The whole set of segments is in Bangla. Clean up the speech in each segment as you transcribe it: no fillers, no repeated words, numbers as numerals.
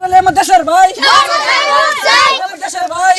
আমার দেশের ভাই আমার দেশের ভাই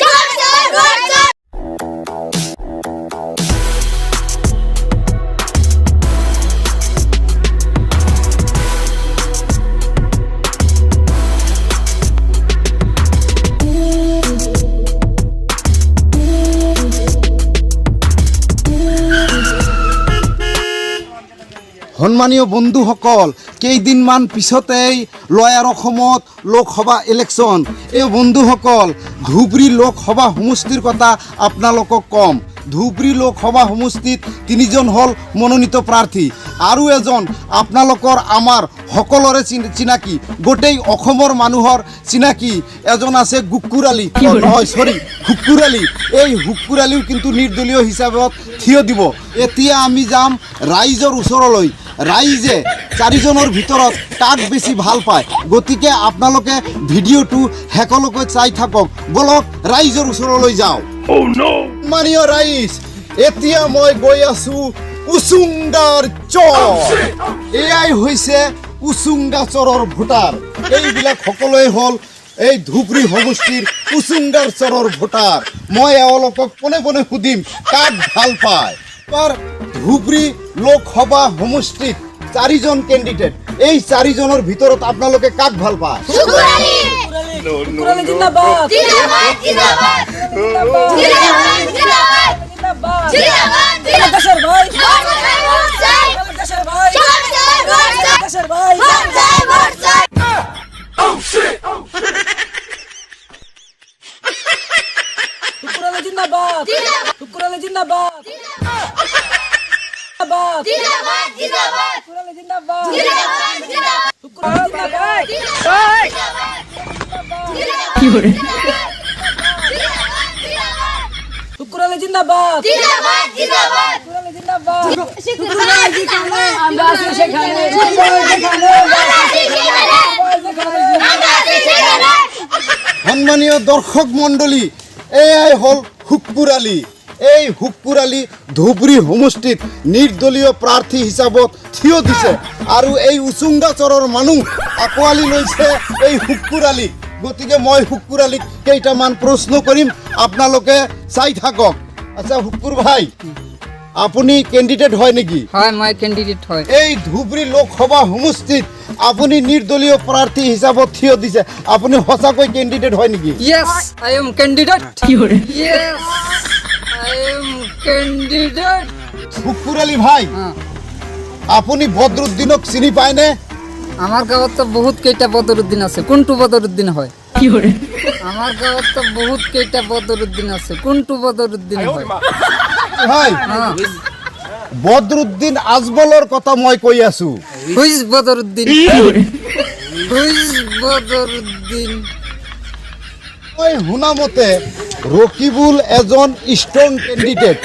সন্মানীয় বন্ধুসকল, কেইদিনমান পিছতেই লয়াৰ অসমত লোকসভা ইলেকশ্যন। এই বন্ধুসকল, ধুবুৰী লোকসভা সমষ্টিৰ কথা আপোনালোকক ক'ম। ধুবুৰী লোকসভা সমষ্টিত 3জন হ'ল মনোনীত প্ৰাৰ্থী আৰু এজন আপোনালোকৰ আমাৰ সকলোৰে চিনাকি, গোটেই অসমৰ মানুহৰ চিনাকি এজন আছে হুক্কুৰ আলী। হুক্কুৰ আলী। এই হুক্কুৰ আলীও কিন্তু নিৰ্দলীয় হিচাপত থিয় দিব। এতিয়া আমি যাম ৰাইজৰ ওচৰলৈ। ৰাইজে 4জনৰ ভিতৰত কাক বেছি ভাল পায়, গতিকে আপোনালোকে ভিডিঅ'টো শেষলৈকে চাই থাকক। বলক ৰাইজৰ ওচৰলৈ যাওঁ। মানীয় ৰাইজ, এতিয়া মই গৈ আছো উচুংগাৰ চৰ। এয়াই হৈছে উচুংগা চৰৰ ভোটাৰ। এইবিলাক সকলোৱে হ'ল এই ধুবুৰী সমষ্টিৰ উচুংগাৰ চৰৰ ভোটাৰ। মই এওঁলোকক পোনে পোনে সুধিম কাক ভাল পায়। এবাৰ ধুবুৰী লোকসভা সমষ্টিত 4জন কেণ্ডিডেট। এই 4জনৰ ভিতৰত আপোনালোকে কাক ভাল পায়? সম্মানীয় দর্শক মণ্ডলী, এয়াই হল হুক্কুৰ আলী। এই হুক্কুৰ আলী ধুবুৰী সমষ্টিত নিৰ্দলীয় প্ৰাৰ্থী হিচাপত থিয় দিছে আৰু এই উচুংগা চৰৰ মানুহ আঁকোৱালি লৈছে এই হুক্কুৰ আলীক। গতিকে মই হুক্কুৰ আলীক কেইটামান প্ৰশ্ন কৰিম, আপোনালোকে চাই থাকক। আচ্ছা হুক্কুৰ ভাই, আপুনি কেণ্ডিডেট হয় নেকি? হয়, মই কেণ্ডিডেট হয়। এই ধুবুৰী লোকসভা সমষ্টিত আপুনি নিৰ্দলীয় প্ৰাৰ্থী হিচাপত থিয় দিছে, আপুনি সঁচাকৈ কেণ্ডিডেট হয় নেকি? Yes, I am candidate. Yes, I am candidate. Hukkur Ali ভাই, আপুনি বদৰুদ্দিনক চিনি পায়নে? আমাৰ গাঁৱত তো বহুত কেইটা বদৰুদ্দিন আছে, কোনটো বদৰুদ্দিন হয়? আমাৰ গাঁৱত তো বহুত কেইটা বদৰুদ্দিন আছে, কোনটো বদৰুদ্দিন হয়? ভাই, বদৰুদ্দিন আজমলৰ কথা মই কৈ আছো। হুইজ বদৰুদ্দিন? হুইজ বদৰুদ্দিন? মই শুনা মতে ৰকিবুল এজন ষ্ট্ৰং কেণ্ডিডেট।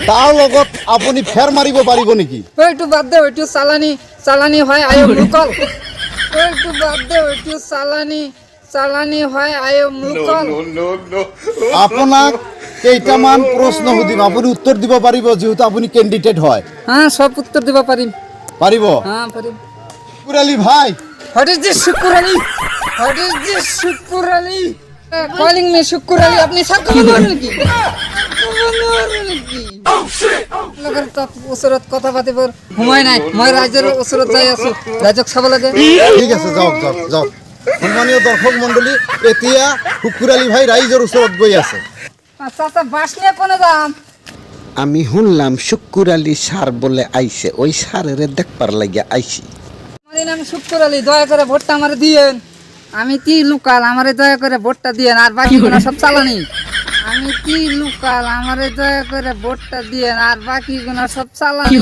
তাৰ লগত আপুনি ফেৰ মাৰিব পাৰিব নেকি? ওইটো বাদ দে, ওইটো চালানি হয়, আই এম লোকাল। ওইটো বাদ দে, ওইটো চালানি হয়, আই এম লোকাল। আপোনাক কেইটামান প্ৰশ্ন সুধিম, আপুনি উত্তৰ দিব পাৰিব যিহেতু আপুনি কেণ্ডিডেট হয়? হ্যাঁ, সব উত্তর দিব পাৰিম। পাৰিব? হ্যাঁ, পাৰিম। হুক্কুৰ আলী ভাই, What is this Shukkur Ali? What is this Shukkur Ali? Calling me Shukkur Ali? আপনি সাথে বলুন নাকি? লগৰ তাত ওচৰত কথা পাতিবৰ সময় নাই। মই ৰাইজৰ ওচৰত যাই আছো, ৰাইজক চাব লাগে। ঠিক আছে, যাওক। সন্মানীয় দৰ্শক মণ্ডলী, এতিয়া হুক্কুৰ আলী ভাই ৰাইজৰ ওচৰত গৈ আছে। চাচা বাস নিয়ে কোনে যাম? আমি শুনলাম শুক্কুর আলী সার বলে আইছে, ওই সারের দেখবার লাগিয়া আইছি। আমার নাম শুক্কুর আলী, দয়া করে ভোটটা আমারে দিয়েন। আমি কি লোকাল, আমারে দয়া করে ভোটটা দিয়েন, আর বাকি গুলো সব চালানি। আমি কি লোকাল, আমারে দয়া করে ভোটটা দিয়েন, আর বাকি গুলো সব চালানি।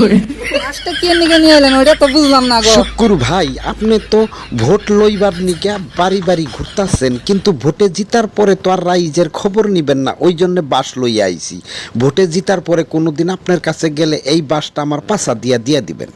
লাস্টে কে নিকে নিয়ে এলেন ওইটা তো বুঝলাম না গো। শুক্কুর ভাই, আপনি তো ভোট লইবার নিকা বাড়ি বাড়ি ঘুরতাছেন, কিন্তু ভোটে জিতার পরে তো আর রাইজের খবর নিবেন না, ওই জন্য বাস লইয়া আইছি। ভোটে জিতার পরে কোনোদিন আপনার কাছে গেলে এই বাসটা আমার পাশা দিয়া দিবেন।